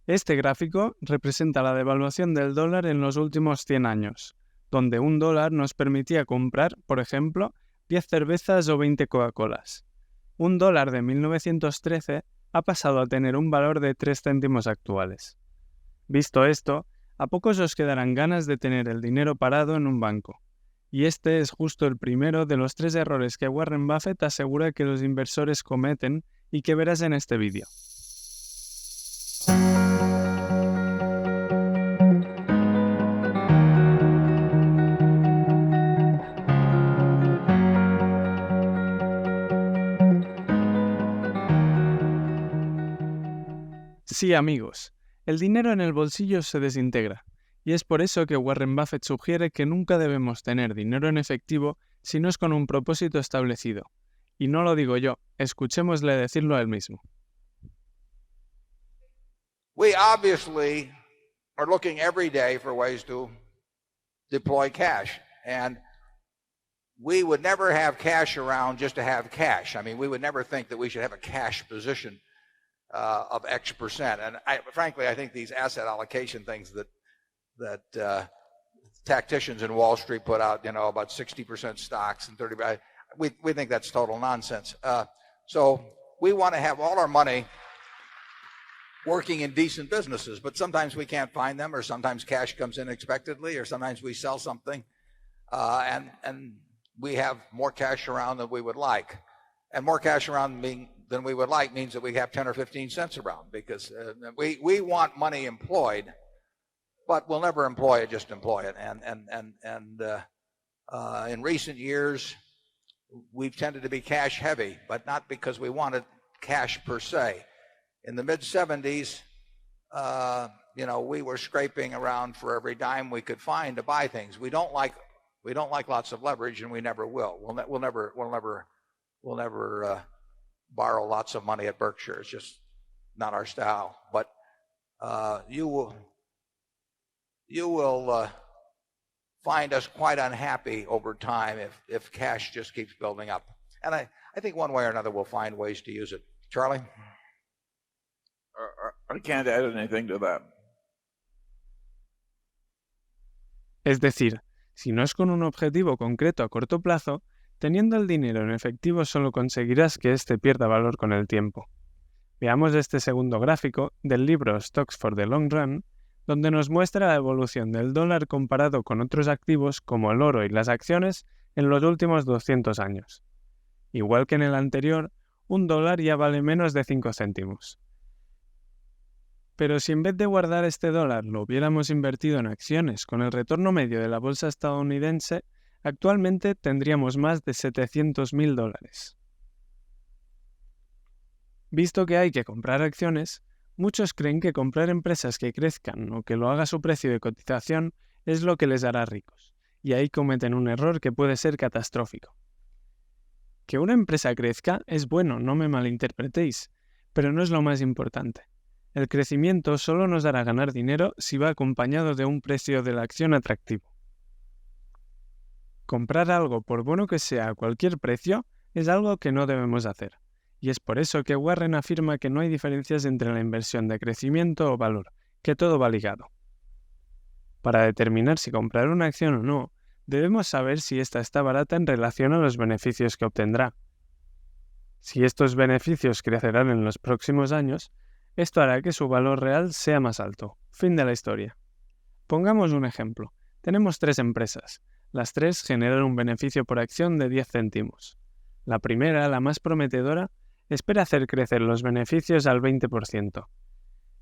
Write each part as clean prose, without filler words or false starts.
Este gráfico representa la devaluación del dólar en los últimos 100 años, donde un dólar nos permitía comprar, por ejemplo, 10 cervezas o 20 Coca-Colas. Un dólar de 1913 ha pasado a tener un valor de 3 céntimos actuales. Visto esto, a pocos os quedarán ganas de tener el dinero parado en un banco. Y este es justo el primero de los 3 errores que Warren Buffett asegura que los inversores cometen y que verás en este vídeo. Sí, amigos, el dinero en el bolsillo se desintegra, y es por eso que Warren Buffett sugiere que nunca debemos tener dinero en efectivo si no es con un propósito establecido. Y no lo digo yo, escuchémosle decirlo a él mismo. We obviously are looking every day for ways to deploy cash, and we would never have cash around just to have cash. I mean, we would never think that we should have a cash position of X%. And frankly, I think these asset allocation things that tacticians in Wall Street put out, about 60% stocks and 30%, we think that's total nonsense. So we want to have all our money working in decent businesses, but sometimes we can't find them, or sometimes cash comes in unexpectedly, or sometimes we sell something, and we have more cash around than we would like. And more cash around than we would like means that we have 10 or 15 cents around, because we want money employed, but we'll never employ it, just employ it. And in recent years, we've tended to be cash heavy, but not because we wanted cash per se. In the mid-70s, we were scraping around for every dime we could find to buy things. We don't like lots of leverage, and we never will. We'll never borrow lots of money at Berkshire. It's just not our style. But you will find us quite unhappy over time if cash just keeps building up. And I think one way or another we'll find ways to use it. Charlie? I can't add anything to that. Es decir, si no es con un objetivo concreto a corto plazo, teniendo el dinero en efectivo solo conseguirás que éste pierda valor con el tiempo. Veamos este segundo gráfico del libro Stocks for the Long Run, donde nos muestra la evolución del dólar comparado con otros activos como el oro y las acciones en los últimos 200 años. Igual que en el anterior, un dólar ya vale menos de 5 céntimos. Pero si en vez de guardar este dólar lo hubiéramos invertido en acciones con el retorno medio de la bolsa estadounidense, actualmente tendríamos más de $700.000. Visto que hay que comprar acciones, muchos creen que comprar empresas que crezcan o que lo haga su precio de cotización es lo que les hará ricos, y ahí cometen un error que puede ser catastrófico. Que una empresa crezca es bueno, no me malinterpretéis, pero no es lo más importante. El crecimiento solo nos dará ganar dinero si va acompañado de un precio de la acción atractivo. Comprar algo, por bueno que sea a cualquier precio, es algo que no debemos hacer, y es por eso que Warren afirma que no hay diferencias entre la inversión de crecimiento o valor, que todo va ligado. Para determinar si comprar una acción o no, debemos saber si ésta está barata en relación a los beneficios que obtendrá. Si estos beneficios crecerán en los próximos años, esto hará que su valor real sea más alto. Fin de la historia. Pongamos un ejemplo. Tenemos 3 empresas. Las 3 generan un beneficio por acción de 10 céntimos. La primera, la más prometedora, espera hacer crecer los beneficios al 20%.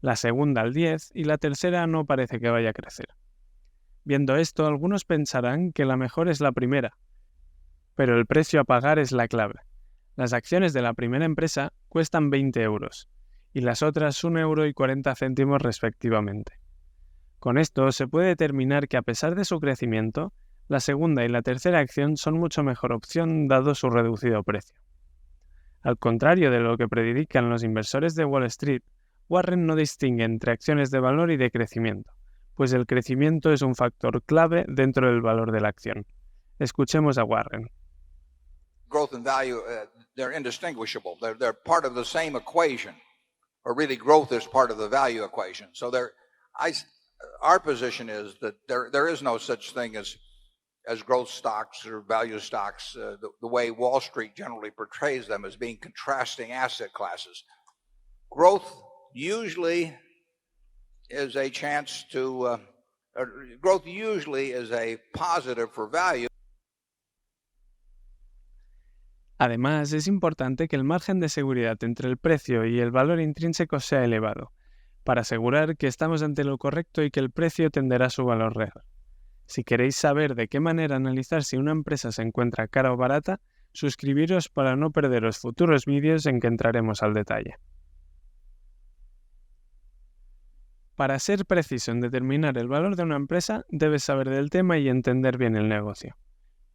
La segunda al 10% y la tercera no parece que vaya a crecer. Viendo esto, algunos pensarán que la mejor es la primera, pero el precio a pagar es la clave. Las acciones de la primera empresa cuestan 20 euros. Y las otras 1,40 € respectivamente. Con esto se puede determinar que a pesar de su crecimiento, la segunda y la tercera acción son mucho mejor opción dado su reducido precio. Al contrario de lo que predican los inversores de Wall Street, Warren no distingue entre acciones de valor y de crecimiento, pues el crecimiento es un factor clave dentro del valor de la acción. Escuchemos a Warren. Growth and value, they're indistinguishable. They're part of the same equation. or really growth is part of the value equation. So our position is that there is no such thing as growth stocks or value stocks, the way Wall Street generally portrays them as being contrasting asset classes. Growth usually is a chance to, growth usually is a positive for value. Además, es importante que el margen de seguridad entre el precio y el valor intrínseco sea elevado, para asegurar que estamos ante lo correcto y que el precio tenderá a su valor real. Si queréis saber de qué manera analizar si una empresa se encuentra cara o barata, suscribiros para no perderos futuros vídeos en que entraremos al detalle. Para ser preciso en determinar el valor de una empresa, debes saber del tema y entender bien el negocio.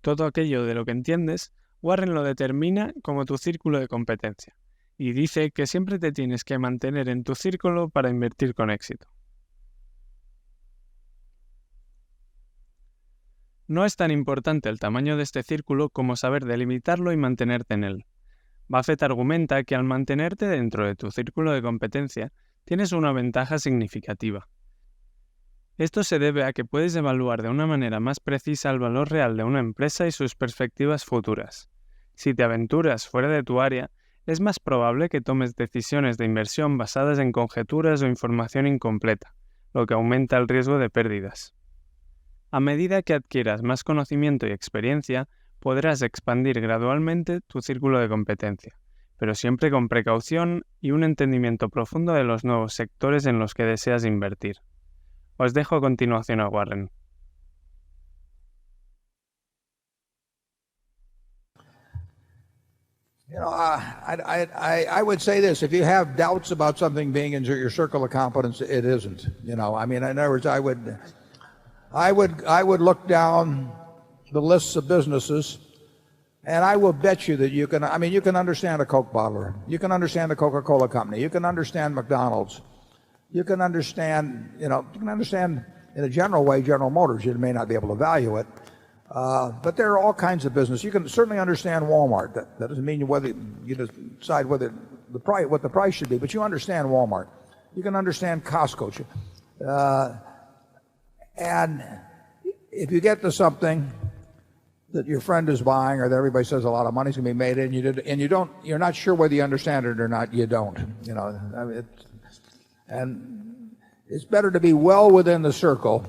Todo aquello de lo que entiendes, Warren lo determina como tu círculo de competencia, y dice que siempre te tienes que mantener en tu círculo para invertir con éxito. No es tan importante el tamaño de este círculo como saber delimitarlo y mantenerte en él. Buffett argumenta que al mantenerte dentro de tu círculo de competencia, tienes una ventaja significativa. Esto se debe a que puedes evaluar de una manera más precisa el valor real de una empresa y sus perspectivas futuras. Si te aventuras fuera de tu área, es más probable que tomes decisiones de inversión basadas en conjeturas o información incompleta, lo que aumenta el riesgo de pérdidas. A medida que adquieras más conocimiento y experiencia, podrás expandir gradualmente tu círculo de competencia, pero siempre con precaución y un entendimiento profundo de los nuevos sectores en los que deseas invertir. Os dejo a continuación a Warren. You know, I would say this: if you have doubts about something being in your circle of competence, it isn't. You know, I mean, in other words, I would look down the lists of businesses, and I will bet you that you can. I mean, you can understand a Coke bottler, you can understand the Coca-Cola company, you can understand McDonald's. You can understand, you can understand in a general way General Motors. You may not be able to value it, but there are all kinds of business. You can certainly understand Walmart. That doesn't mean whether you decide whether what the price should be, but you understand Walmart. You can understand Costco. And if you get to something that your friend is buying or that everybody says a lot of money's going to be made in, you're not sure whether you understand it or not, you don't. I mean, and it's better to be well within the circle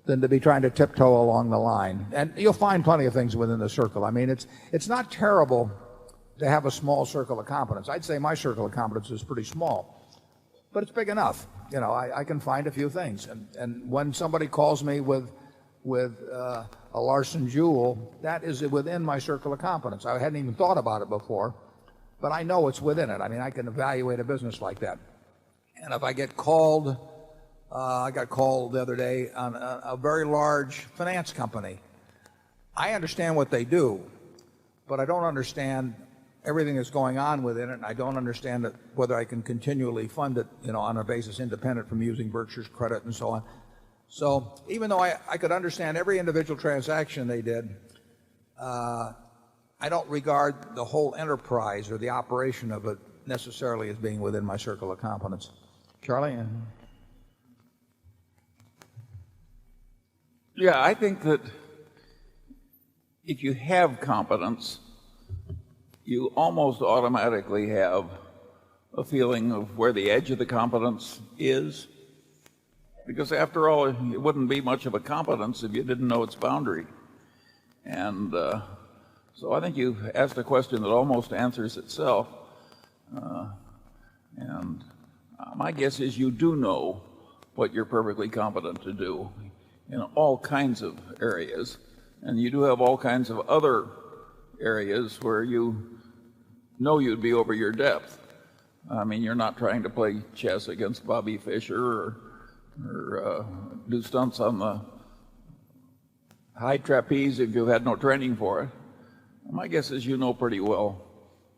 than to be trying to tiptoe along the line. And you'll find plenty of things within the circle. I mean, it's not terrible to have a small circle of competence. I'd say my circle of competence is pretty small, but it's big enough. I can find a few things. And when somebody calls me with a Larson Jewel, that is within my circle of competence. I hadn't even thought about it before, but I know it's within it. I mean, I can evaluate a business like that. And if I get called, I got called the other day on a very large finance company. I understand what they do, but I don't understand everything that's going on within it, and I don't understand whether I can continually fund it, on a basis independent from using Berkshire's credit and so on. So even though I could understand every individual transaction they did, I don't regard the whole enterprise or the operation of it necessarily as being within my circle of competence. Charlie? Yeah, I think that if you have competence, you almost automatically have a feeling of where the edge of the competence is. Because after all, it wouldn't be much of a competence if you didn't know its boundary. And so I think you've asked a question that almost answers itself. And my guess is you do know what you're perfectly competent to do in all kinds of areas. And you do have all kinds of other areas where you know you'd be over your depth. I mean, you're not trying to play chess against Bobby Fischer or do stunts on the high trapeze if you've had no training for it. My guess is you know pretty well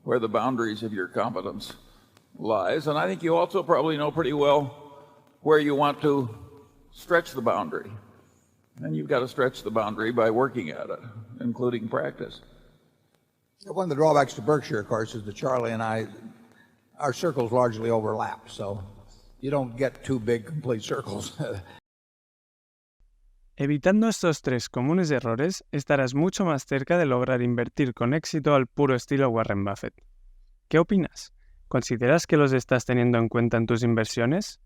where the boundaries of your competence lies, and I think you also probably know pretty well where you want to stretch the boundary. And you've got to stretch the boundary by working at it, including practice. One of the drawbacks to Berkshire, of course, is that Charlie and I our circles largely overlap, so you don't get two big complete circles. Evitando estos 3 comunes errores, estarás mucho más cerca de lograr invertir con éxito al puro estilo Warren Buffett. ¿Qué opinas? ¿Consideras que los estás teniendo en cuenta en tus inversiones?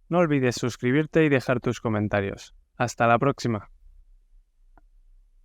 No olvides suscribirte y dejar tus comentarios. Hasta la próxima.